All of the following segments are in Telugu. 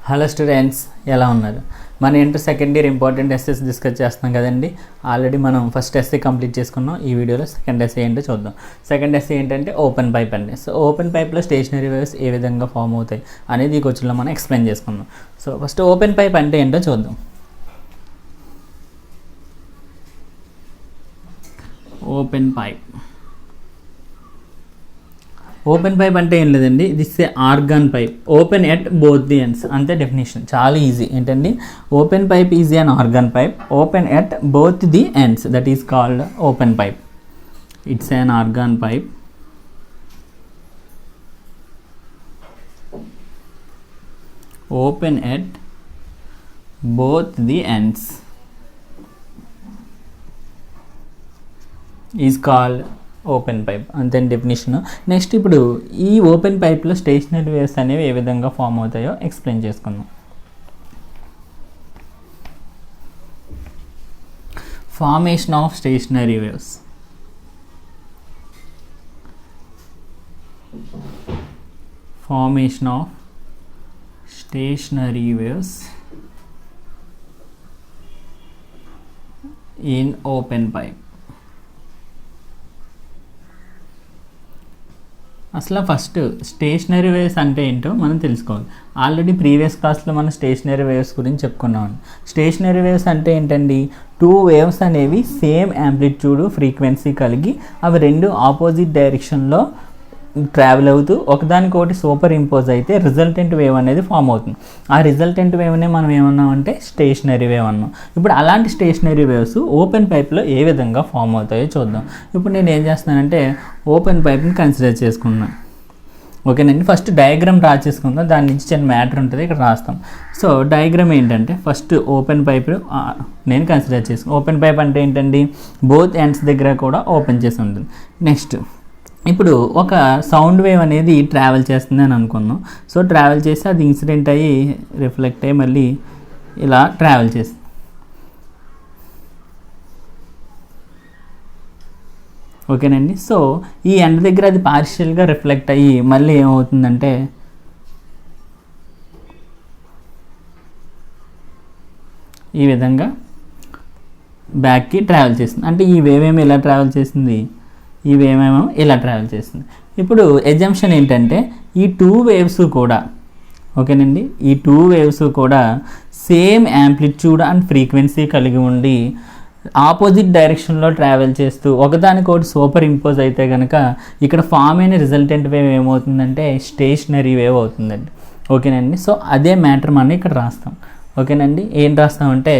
హలో స్టూడెంట్స్, ఎలా ఉన్నారు? మన inter second year important essays discuss చేస్తున్నాం కదండి. ఆల్రెడీ మనం ఫస్ట్ ఎస్సే కంప్లీట్ చేసుకున్నాం. ఈ వీడియోలో సెకండ్ ఎస్సే ఏంటో చూద్దాం. సెకండ్ ఎస్సే ఏంటంటే ఓపెన్ పైప్ అండి. సో ఓపెన్ పైప్లో స్టేషనరీ వేవ్స్ ఏ విధంగా ఫామ్ అవుతాయి అనేది ఈ క్వశ్చన్లో మనం ఎక్స్ప్లెయిన్ చేసుకుందాం. సో ఫస్ట్ ఓపెన్ పైప్ అంటే ఏంటో చూద్దాం. ఓపెన్ పైప్ అంటే ఏం లేదండి, this A organ pipe open at both the ends, అంతే డెఫినేషన్. చాలా ఈజీ. ఏంటండి, open pipe is an organ pipe open at both the ends, that is called open pipe. It's an organ pipe open at both the ends is called open pipe, అంతే డెఫినేషన్. నెక్స్ట్ ఇప్పుడు ఈ ఓపెన్ పైప్లో స్టేషనరీ వేవ్స్ అనేవి ఏ విధంగా ఫామ్ అవుతాయో ఎక్స్ప్లెయిన్ చేసుకుందాం. Formation of stationery waves. Formation of stationery waves in open pipe. అసలు ఫస్ట్ స్టేషనరీ వేవ్స్ అంటే ఏంటో మనం తెలుసుకోవాలి. ఆల్రెడీ ప్రీవియస్ క్లాస్లో మనం స్టేషనరీ వేవ్స్ గురించి చెప్పుకున్నాం. స్టేషనరీ వేవ్స్ అంటే ఏంటండి, టూ వేవ్స్ అనేవి సేమ్ యాంప్లిట్యూడ్ ఫ్రీక్వెన్సీ కలిగి అవి రెండు ఆపోజిట్ డైరెక్షన్లో ట్రావెల్ అవుతూ ఒకదానికొకటి సూపర్ ఇంపోజ్ అయితే రిజల్టెంట్ వేవ్ అనేది ఫామ్ అవుతుంది. ఆ రిజల్టెంట్ వేవ్నే మనం ఏమన్నామంటే స్టేషనరీ వేవ్ అన్నాం. ఇప్పుడు అలాంటి స్టేషనరీ వేవ్స్ ఓపెన్ పైప్లో ఏ విధంగా ఫామ్ అవుతాయో చూద్దాం. ఇప్పుడు నేను ఏం చేస్తున్నానంటే ఓపెన్ పైప్ని కన్సిడర్ చేసుకున్నాను. ఓకేనండి, ఫస్ట్ డయాగ్రామ్ డ్రా చేసుకుందాం. దాని నుంచి చిన్న మ్యాటర్ ఉంటుంది, ఇక్కడ రాస్తాం. సో డయాగ్రామ్ ఏంటంటే ఫస్ట్ ఓపెన్ పైప్ నేను కన్సిడర్ చేసుకున్నాను. ఓపెన్ పైప్ అంటే ఏంటండి, బోత్ ఎండ్స్ దగ్గర కూడా ఓపెన్ చేసి ఉంటుంది. నెక్స్ట్ ఇప్పుడు ఒక సౌండ్ వేవ్ అనేది ట్రావెల్ చేస్తుంది అని అనుకుందాం. సో ట్రావెల్ చేసి అది ఇన్సిడెంట్ అయ్యి రిఫ్లెక్ట్ అయ్యి మళ్ళీ ఇలా ట్రావెల్ చేస్తుంది. ఓకేనండి, సో ఈ ఎండ్ దగ్గర అది పార్షియల్గా రిఫ్లెక్ట్ అయ్యి మళ్ళీ ఏమవుతుందంటే ఈ విధంగా బ్యాక్కి ట్రావెల్ చేస్తుంది. అంటే ఈ వేవ్ ఏమో ఇలా ట్రావెల్ చేసింది, ఈ వేవ్ ఏమో ఇలా ట్రావెల్ చేస్తుంది. ఇప్పుడు ఎగ్జంప్షన్ ఏంటంటే ఈ టూ వేవ్స్ కూడా, ఓకేనండి, ఈ టూ వేవ్స్ కూడా సేమ్ యాంప్లిట్యూడ్ అండ్ ఫ్రీక్వెన్సీ కలిగి ఉండి ఆపోజిట్ డైరెక్షన్లో ట్రావెల్ చేస్తూ ఒకదానికొకటి సూపర్ ఇంపోజ్ అయితే కనుక ఇక్కడ ఫామ్ అయిన రిజల్టెంట్ వేవ్ ఏమవుతుందంటే స్టేషనరీ వేవ్ అవుతుందండి. ఓకేనండి, సో అదే మ్యాటర్ మనం ఇక్కడ రాస్తాం. ఓకేనండి, ఏం రాస్తామంటే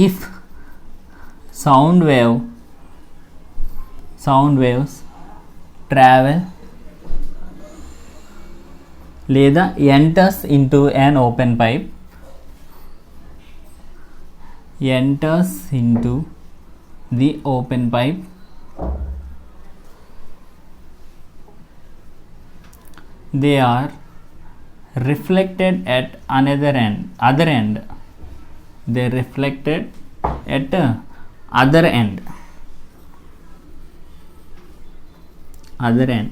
ఇఫ్ సౌండ్ waves travel లేదా enters into an open pipe, enters into the open pipe, they are reflected at other end, they reflected at other end.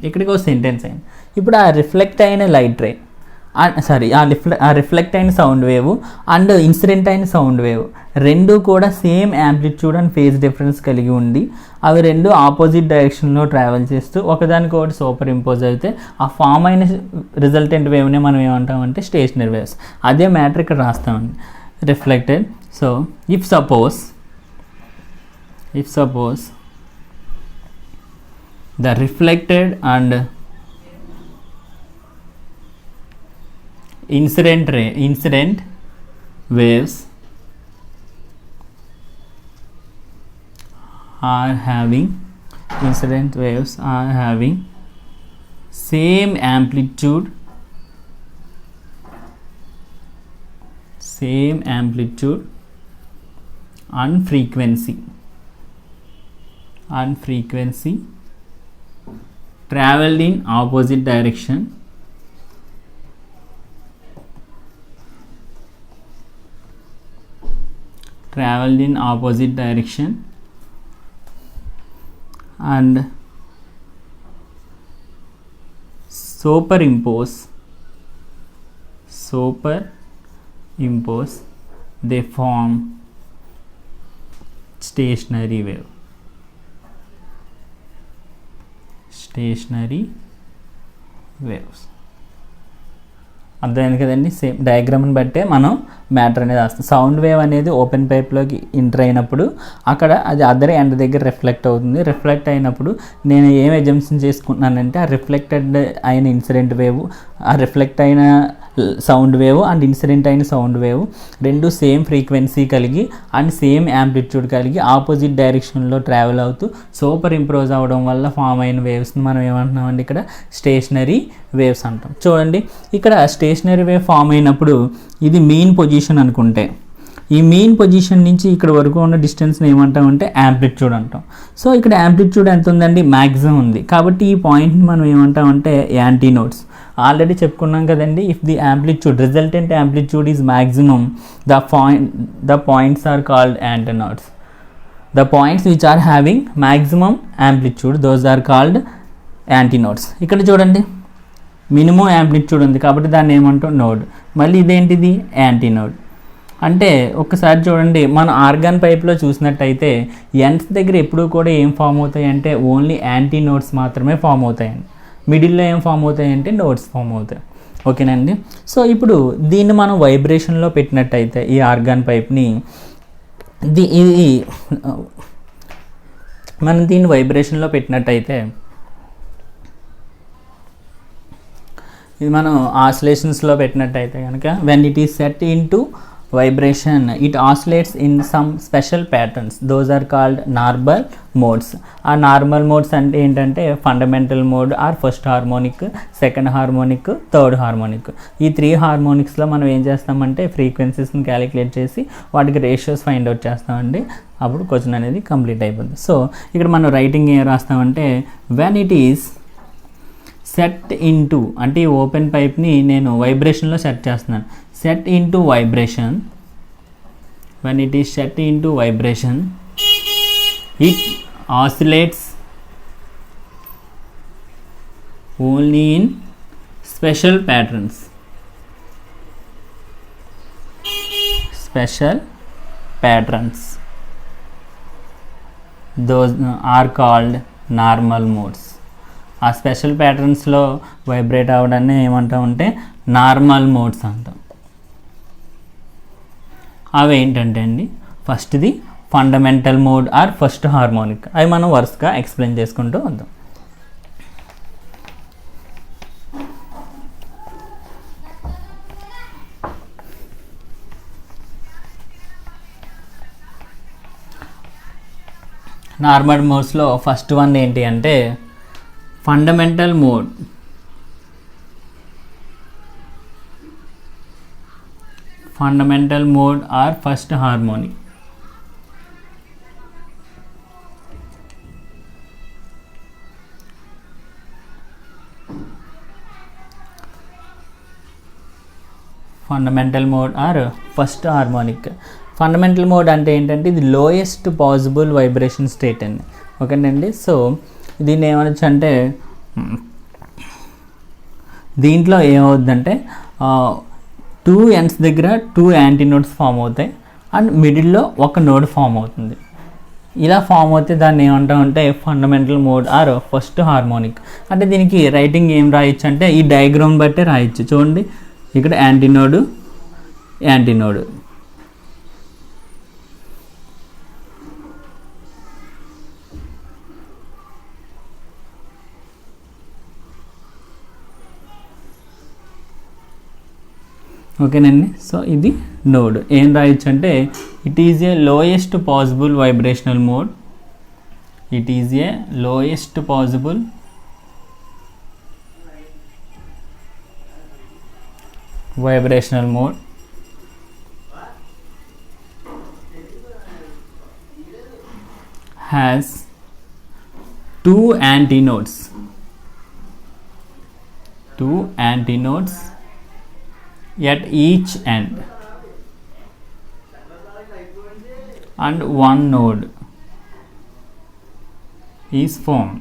ఇక్కడికి ఒక సెంటెన్స్ అయింది. ఇప్పుడు ఆ రిఫ్లెక్ట్ అయిన లైట్ రే ఆ రిఫ్లెక్ట్ అయిన సౌండ్ వేవ్ అండ్ ఇన్సిడెంట్ అయిన సౌండ్ వేవ్ రెండు కూడా same amplitude and phase difference కలిగి ఉండి అవి రెండు ఆపోజిట్ డైరెక్షన్లో ట్రావెల్ చేస్తూ ఒకదానికొకటి సూపర్ ఇంపోజ్ అయితే ఆ ఫామ్ అయిన రిజల్టెంట్ వేవ్నే మనం ఏమంటామంటే స్టేషనరీ వేవ్స్. అదే మ్యాటర్ ఇక్కడ రాస్తామండి, reflected. So if suppose the reflected and incident waves are having same amplitude and frequency traveled in opposite direction and superimpose superimpose, they form stationary wave. Stationary waves. అర్థమైంది కదండి. సేమ్ డయాగ్రామ్ని బట్టే మనం మ్యాటర్ అనేది వస్తుంది. సౌండ్ వేవ్ అనేది ఓపెన్ పైప్లోకి ఎంటర్ అయినప్పుడు అక్కడ అది అదర్ ఎండ్ దగ్గర రిఫ్లెక్ట్ అవుతుంది. రిఫ్లెక్ట్ అయినప్పుడు నేను ఏం ఎజంప్షన్ చేసుకుంటున్నానంటే ఆ రిఫ్లెక్టెడ్ అయిన ఇన్సిడెంట్ వేవ్, ఆ రిఫ్లెక్ట్ అయిన సౌండ్ వేవ్ అండ్ ఇన్సిడెంట్ అయిన సౌండ్ వేవ్ రెండు సేమ్ ఫ్రీక్వెన్సీ కలిగి అండ్ సేమ్ యాంప్లిట్యూడ్ కలిగి ఆపోజిట్ డైరెక్షన్లో ట్రావెల్ అవుతూ సూపర్ ఇంప్రోజ్ అవ్వడం వల్ల ఫామ్ అయిన వేవ్స్ని మనం ఏమంటున్నామండి ఇక్కడ స్టేషనరీ వేవ్స్ అంటాం. చూడండి ఇక్కడ స్టేషనరీ వేవ్ ఫామ్ అయినప్పుడు ఇది మీన్ పొజిషన్ అనుకుంటే ఈ మీన్ పొజిషన్ నుంచి ఇక్కడ వరకు ఉన్న డిస్టెన్స్ని ఏమంటామంటే యాంప్లిట్యూడ్ అంటాం. సో ఇక్కడ యాంప్లిట్యూడ్ ఎంత ఉందండి, మ్యాక్సిమం ఉంది. కాబట్టి ఈ పాయింట్ని మనం ఏమంటామంటే యాంటీనోడ్స్. ఆల్రెడీ చెప్పుకున్నాం కదండి, if the amplitude resultant amplitude is maximum the points are called antinodes. The points which are having maximum amplitude those are called antinodes. ఇక్కడ చూడండి మినిమం యాంప్లిట్యూడ్ ఉంది కాబట్టి దాన్ని ఏమంటాం నోడ్. మళ్ళీ ఇదేంటిది యాంటీనోడ్. అంటే ఒక్కసారి చూడండి మన ఆర్గాన్ పైప్లో చూసినట్టయితే ఎండ్స్ దగ్గర ఎప్పుడూ కూడా ఏం ఫామ్ అవుతాయి అంటే ఓన్లీ యాంటీనోడ్స్ మాత్రమే ఫామ్ అవుతాయండి. మిడిల్లో ఏం ఫామ్ అవుతాయి అంటే నోడ్స్ ఫామ్ అవుతాయి. ఓకేనండి. సో ఇప్పుడు దీన్ని మనం వైబ్రేషన్లో పెట్టినట్టయితే ఈ ఆర్గాన్ పైప్ని ఇది మనం దీన్ని వైబ్రేషన్లో పెట్టినట్టయితే ఇది మనం ఆసిలేషన్స్లో పెట్టినట్టయితే కనుక when it is set in to vibration it oscillates in some special patterns, those are called normal modes. ఆ నార్మల్ మోడ్స్ అంటే ఏంటంటే fundamental mode or first harmonic, second harmonic, third harmonic. ఈ 3 హార్మోనిక్స్లో మనం ఏం చేస్తామంటే ఫ్రీక్వెన్సీస్ని క్యాలిక్యులేట్ చేసి వాటికి రేషియోస్ ఫైండ్ అవుట్ చేస్తామండి. అప్పుడు క్వశ్చన్ అనేది కంప్లీట్ అయిపోతుంది. సో ఇక్కడ మనం రైటింగ్ ఏం రాస్తామంటే when it is set into అంటే ఈ ఓపెన్ పైప్ని నేను వైబ్రేషన్లో సెట్ చేస్తున్నాను. set into vibration, when it is set into vibration it oscillates only in special patterns. Special patterns, those are called normal modes. ఆ స్పెషల్ ప్యాటర్న్స్లో వైబ్రేట్ అవ్వడాన్ని ఏమంటామంటే నార్మల్ మోడ్స్ అంటాం. అవి ఏంటంటే అండి ఫస్ట్ది fundamental mode or first harmonic. అవి మనం వరుసగా ఎక్స్ప్లెయిన్ చేసుకుంటూ వద్దాం. నార్మల్ మోడ్స్లో ఫస్ట్ వన్ ఏంటి అంటే fundamental mode. Fundamental mode or first harmonic. Fundamental mode or first harmonic. Fundamental mode అంటే ఏంటంటే ఇది లోయెస్ట్ పాసిబుల్ వైబ్రేషన్ స్టేట్ అండి. ఓకేనండి. సో దీన్ని ఏమనొచ్చు అంటే దీంట్లో ఏమవుద్దంటే 2 ఎండ్స్ దగ్గర 2 యాంటీనోడ్స్ ఫామ్ అవుతాయి అండ్ మిడిల్లో ఒక నోడ్ ఫామ్ అవుతుంది. ఇలా ఫామ్ అవుతే దాన్ని ఏమంటామంటే fundamental mode or first harmonic. అంటే దీనికి రైటింగ్ ఏం రాయొచ్చు అంటే ఈ డయాగ్రామ్ బట్టే రాయొచ్చు. చూడండి ఇక్కడ యాంటీనోడ్ యాంటీనోడ్. ఓకేనండి. సో ఇది నోడ్. ఏం రాయొచ్చు అంటే it is A lowest possible vibrational mode. It is A lowest possible vibrational mode has 2 antinodes. 2 antinodes at each end and one node is formed.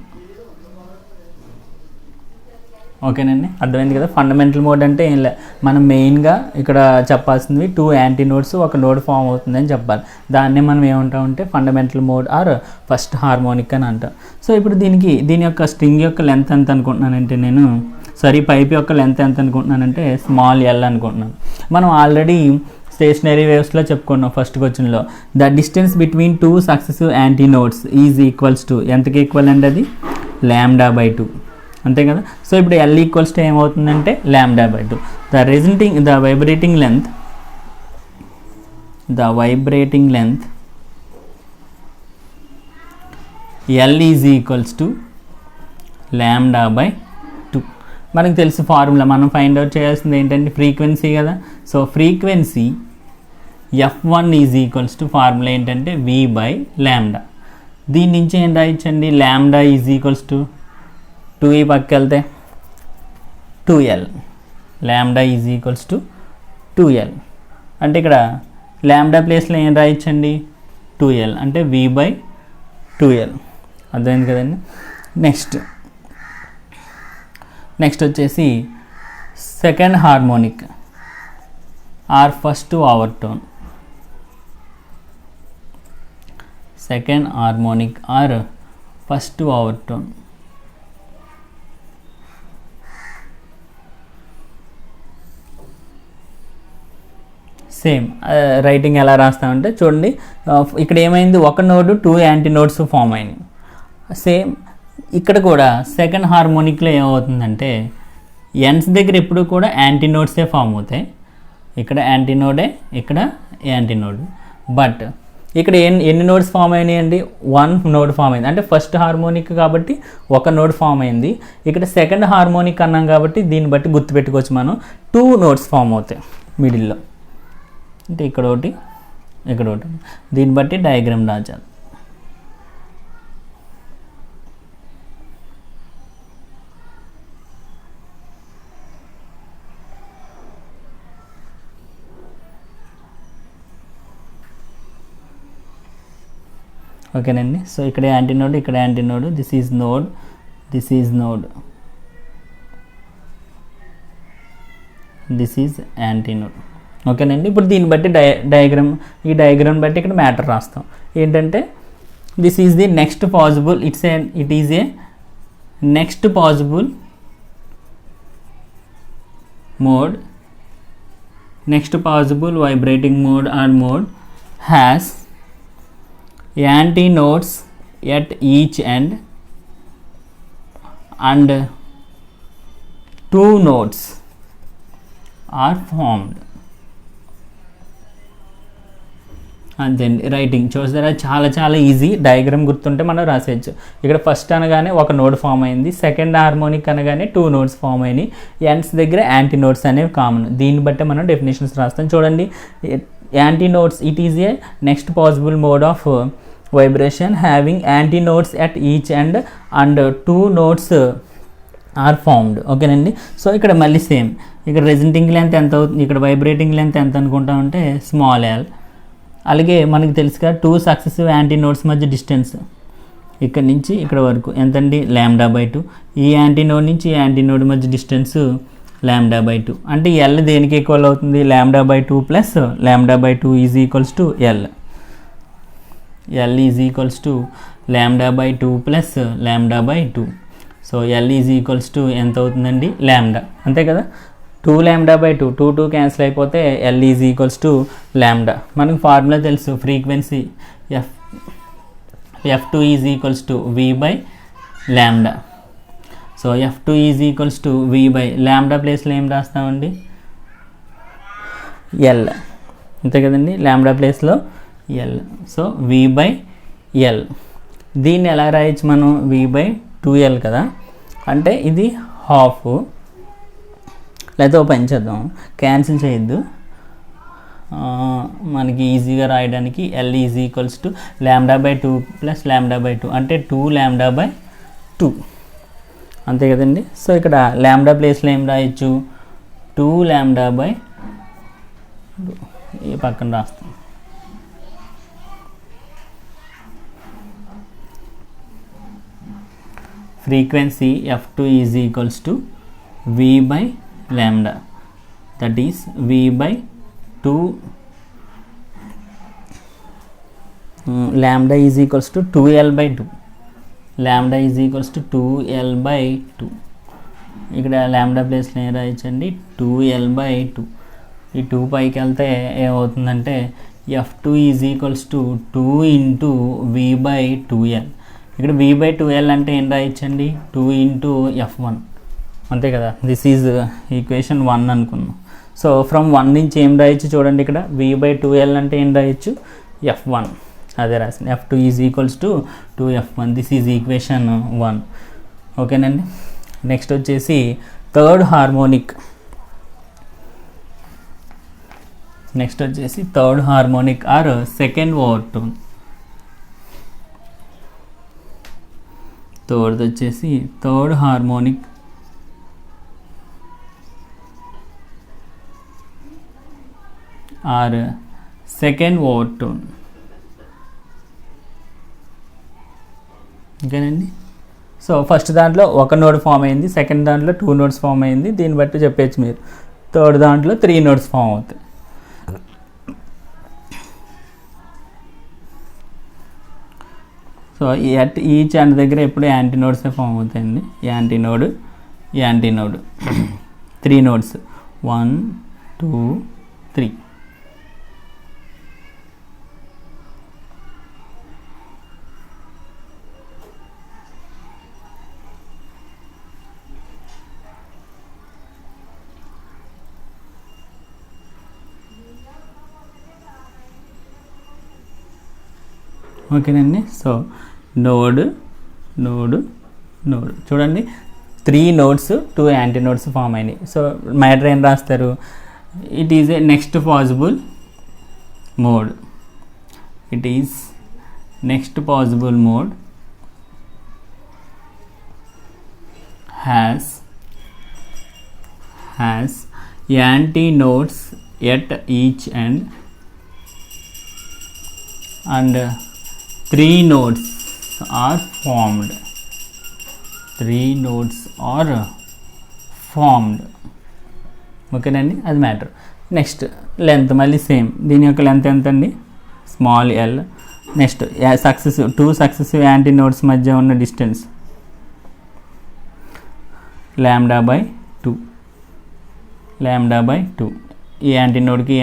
ఓకేనండి, అర్థమైంది కదా. ఫండమెంటల్ మోడ్ అంటే ఏం లే, మనం మెయిన్గా ఇక్కడ చెప్పాల్సింది 2 యాంటీ నోడ్స్ ఒక నోడ్ ఫామ్ అవుతుందని చెప్పాలి. దాన్నే మనం ఏమంటామంటే fundamental mode or first harmonic అని అంటాం. సో ఇప్పుడు దీని యొక్క స్ట్రింగ్ యొక్క లెంత్ ఎంత అనుకుంటున్నానంటే నేను పైప్ యొక్క లెంత్ ఎంత అనుకుంటున్నానంటే స్మాల్ ఎల్ అనుకుంటున్నాను. మనం ఆల్రెడీ స్టేషనరీ వేవ్స్లో చెప్పుకున్నాం ఫస్ట్ క్వశ్చన్లో. The distance between 2 successive anti nodes is equals to ఎంతకి ఈక్వల్ అండి, అది λ/2 అంతే కదా. సో ఇప్పుడు ఎల్ ఈక్వల్స్ టు ఏమవుతుందంటే λ/2. The vibrating length L is equals to λ/2. మనకు తెలుసు ఫార్ములా, మనం ఫైండ్ అవుట్ చేయాల్సింది ఏంటంటే ఫ్రీక్వెన్సీ కదా. So frequency F1 is equals to formula ఏంటంటే V/λ. దీని నుంచి ఏం రాయించండి, λ ఈజ్ ఈక్వల్స్ టు 2 ఈ పక్క వెళ్తే 2L, λ is equals to 2L. అంటే ఇక్కడ λ ప్లేస్లో ఏం రాయించండి 2L, అంటే V/2L. అర్థమైంది కదండి. నెక్స్ట్ వచ్చేసి second harmonic or first overtone. Second harmonic or first overtone. Same writing ఎలా రాస్తామంటే చూడండి, ఇక్కడ ఏమైంది, ఒక నోడు 2 యాంటీ నోడ్స్ ఫామ్ అయినాయి. సేమ్ ఇక్కడ కూడా సెకండ్ హార్మోనిక్లో ఏమవుతుందంటే ఎన్స్ దగ్గర ఎప్పుడు కూడా యాంటీ నోడ్సే ఫామ్ అవుతాయి. ఇక్కడ యాంటీ నోడే, ఇక్కడ యాంటీ నోడ్. బట్ ఇక్కడ ఎన్ని నోడ్స్ ఫామ్ అయినాయండి, 1 నోడ్ ఫామ్ అయింది. అంటే ఫస్ట్ హార్మోనిక్ కాబట్టి ఒక నోడ్ ఫామ్ అయింది. ఇక్కడ సెకండ్ హార్మోనిక్ అన్నాం కాబట్టి దీన్ని బట్టి గుర్తుపెట్టుకోవచ్చు మనం 2 నోడ్స్ ఫామ్ అవుతాయి మిడిల్లో. అంటే ఇక్కడ ఒకటి, ఇక్కడ ఒకటి. దీన్ని బట్టి డయాగ్రామ్ రాచాలి. ఓకేనండి. సో ఇక్కడ యాంటీనోడ్, ఇక్కడ antinode, this is node, this is node, this is antinode. ఓకేనండి. ఇప్పుడు దీన్ని బట్టి ఈ డయాగ్రామ్ బట్టి ఇక్కడ మ్యాటర్ రాస్తాం. ఏంటంటే this is the next possible, it is a next possible mode, next possible vibrating mode or mode has antinodes at each end and 2 nodes are formed. అంతేండి రైటింగ్. చూసారా, చాలా ఈజీ. డయాగ్రామ్ గుర్తుంటే మనం రాసేయచ్చు. ఇక్కడ ఫస్ట్ అనగానే ఒక నోడ్ ఫామ్ అయింది, సెకండ్ హార్మోనిక్ అనగానే 2 నోడ్స్ ఫామ్ అయినాయి, ఎండ్స్ దగ్గర యాంటీ నోడ్స్ అనేవి కామన్. దీన్ని బట్టి మనం డెఫినేషన్స్ రాస్తాం. చూడండి, antinodes it is a next possible mode of vibration having antinodes at each end and 2 nodes are formed. ఓకేనండి. సో ఇక్కడ మళ్ళీ సేమ్, ఇక్కడ రెజెంటింగ్ లెంత్ ఎంత అవుతుంది, ఇక్కడ వైబ్రేటింగ్ లెంత్ ఎంత అనుకుంటామంటే స్మాల్ ఎల్. అలాగే మనకి తెలుసుగా 2 సక్సెసివ్ యాంటీనోడ్స్ మధ్య డిస్టెన్స్ ఇక్కడ నుంచి ఇక్కడ వరకు ఎంతండి λ/2. ఈ యాంటీనోడ్ నుంచి ఈ యాంటీనోడ్ మధ్య డిస్టెన్స్ λ/2. అంటే ఎల్ దేనికి ఈక్వల్ అవుతుంది, λ/2 plus λ/2 is equals to L. L is equals to λ/2 plus λ/2. So L is equals to ఎంత అవుతుందండి, λ. అంతే కదా. 2 λ/2, 2 క్యాన్సిల్ అయిపోతే ఎల్ ఈజ్ ఈక్వల్స్ టు λ. మనకు ఫార్ములా తెలుసు, frequency F2 is equals to V/λ. So F2 is equals to V/λ ప్లేస్లో ఏం రాస్తామండి, ఎల్. అంతే కదండి, λ ప్లేస్లో ఎల్. So V/L. దీన్ని ఎలా రాయొచ్చు మనం, V/2L కదా. అంటే ఇది హాఫ్, లేకపోతే ఓపెన్ చేద్దాం, క్యాన్సిల్ చేయొద్దు, మనకి ఈజీగా రాయడానికి. L is equals to λ/2 plus λ/2 అంటే 2 λ/2. అంతే కదండి. సో ఇక్కడ λ ప్లేస్లో ఏం రాయొచ్చు, 2 λ/2 ఈ పక్కన రాస్తాం. Frequency F2 is equals to v by lambda, that is v by 2 lambda is equals to 2l by 2, lambda is equals to 2l by 2. ఇక్కడ lambda ప్లేస్లో ఏం రాయొచ్చండి 2l by 2. ఈ 2 పైకి వెళ్తే ఏమవుతుందంటే f2 is equals to 2 into v by 2l. ఇక్కడ v బై 2l అంటే ఏం రాయొచ్చండి 2 ఇంటూ f1, అంతే కదా. దిస్ ఈజ్ ఈక్వేషన్ 1 అనుకున్నాం. సో ఫ్రమ్ 1 నుంచి ఏం రాయొచ్చు చూడండి, ఇక్కడ v బై 2l అంటే ఏం రాయొచ్చు f1, అదే రాసింది. f2 is equals to 2f1. This is equation 1. ఓకేనండి. నెక్స్ట్ వచ్చేసి థర్డ్ హార్మోనిక్. నెక్స్ట్ వచ్చేసి third harmonic or second overtone. Third వచ్చేసి third harmonic or second overtone. ఓకేనండి. సో ఫస్ట్ దాంట్లో ఒక నోడ్ ఫామ్ అయింది, సెకండ్ దాంట్లో 2 నోడ్స్ ఫామ్ అయింది. దీన్ని బట్టి చెప్పచ్చు మీరు. థర్డ్ దాంట్లో 3 నోడ్స్ ఫామ్ అవుతాయి. సో ఈచ్ అండ్ దగ్గర ఎప్పుడు యాంటీ నోడ్సే ఫామ్ అవుతాయండి. Anti node 3 nodes 1 2 3. ఓకేనండి. సో నోడ్ చూడండి, 3 నోడ్స్ 2 యాంటీ నోడ్స్ ఫామ్ అయినాయి. సో మ్యాటర్ ఏం రాస్తారు, it is a next possible mode, it is next possible mode has anti nodes at each end and 3 nodes are formed. 3 nodes are formed. ఓకేనండి, అది మ్యాటర్. నెక్స్ట్ లెంత్ మళ్ళీ సేమ్. దీని యొక్క లెంత్ ఎంత అండి, small L. Next successive 2 successive anti nodes మధ్య ఉన్న డిస్టెన్స్ లాంబ్డా బై 2. ఈ యాంటీ నోడ్కి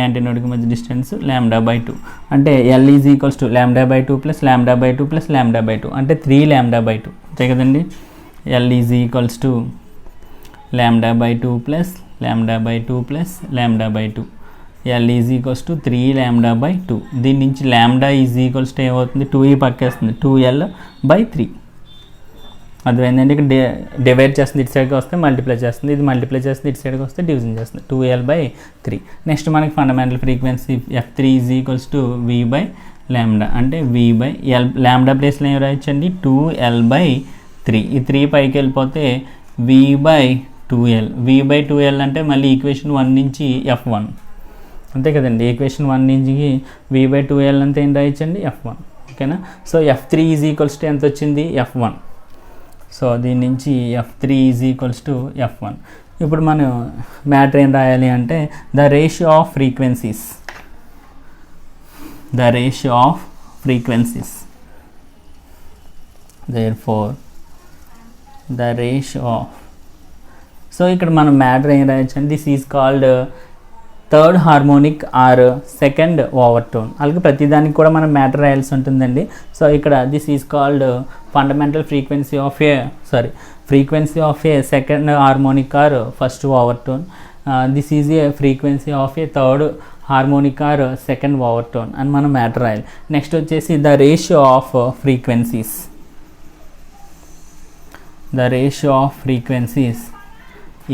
మధ్య డిస్టెన్స్ లాంబ్డా బై 2. అంటే L is equals to lambda by 2 plus lambda by 2 plus lambda by 2 అంటే 3 లాంబ్డా బై 2, అంతే కదండి. L is equals to lambda by 2 plus lambda by 2 plus lambda by 2. L is equals to 3 lambda by 2. దీని నుంచి లాంబ్డా ఈజ్ ఈక్వల్స్ టు ఏమవుతుంది, 2 పక్కేస్తుంది, 2l బై 3. అది ఏంటంటే ఇక్కడ డివైడ్ చేస్తుంది, ఇటు సైడ్కి వస్తే మల్టిప్లై చేస్తుంది, ఇది మల్టిప్లై చేస్తుంది, ఇటు సైడ్కి వస్తే డివిజన్ చేస్తుంది, 2l బై 3. నెక్స్ట్ మనకి fundamental frequency f3 is equals to v by lambda, అంటే v బై ఎల్. లాంబ్డా ప్లేస్లో ఏం రాయొచ్చండి 2l బై 3. ఈ 3 పైకి వెళ్ళిపోతే v by 2l. v by 2l అంటే మళ్ళీ ఈక్వేషన్ 1 నుంచి f1, అంతే కదండి. ఈక్వేషన్ 1 నుంచి v బై 2l అంతా ఏం రాయొచ్చండి f1. ఓకేనా. So f3 is equals to ఎంత వచ్చింది f1. సో దీని నుంచి f3 is equals to f1. ఇప్పుడు మనం మ్యాటర్ ఏం రాయాలి అంటే the ratio of frequencies, therefore the ratio of. So ఇక్కడ మనం మ్యాటర్ ఏం రాయొచ్చు అంటే this is called third harmonic or second overtone. అలాగే ప్రతిదానికి కూడా మనం మ్యాటర్ రాయాల్సి ఉంటుందండి. సో ఇక్కడ this is called fundamental frequency of A second harmonic or first overtone. This is a frequency of A third harmonic or second overtone అని మనం మ్యాటర్ రాయాలి. నెక్స్ట్ వచ్చేసి the ratio of frequencies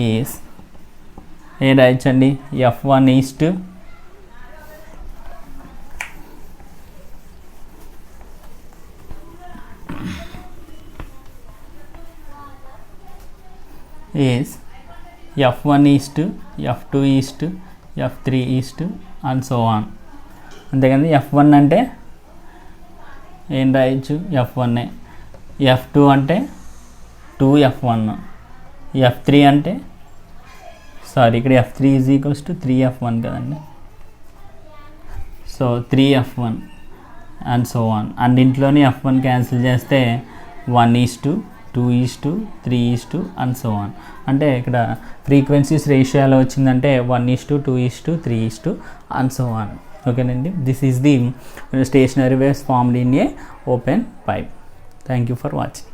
is ఏం రాయొచ్చండి f1 east is f1 east, f2 east, f3 east and so on. అంతేకాదు f1 అంటే ఏం రాయొచ్చు f1, f2 అంటే 2f1, f3 అంటే సారీ ఇక్కడ F3 is equals to 3F1 కదండి. So 3F1 and so on. అన్నింట్లోని F1 క్యాన్సిల్ చేస్తే 1:2:3 అండ్ సో ఆన్. అంటే ఇక్కడ ఫ్రీక్వెన్సీస్ రేషియోలో వచ్చిందంటే 1:2:3 అండ్ సో ఆన్. ఓకేనండి. This is the stationery waves formed in a open pipe. Thank you for watching.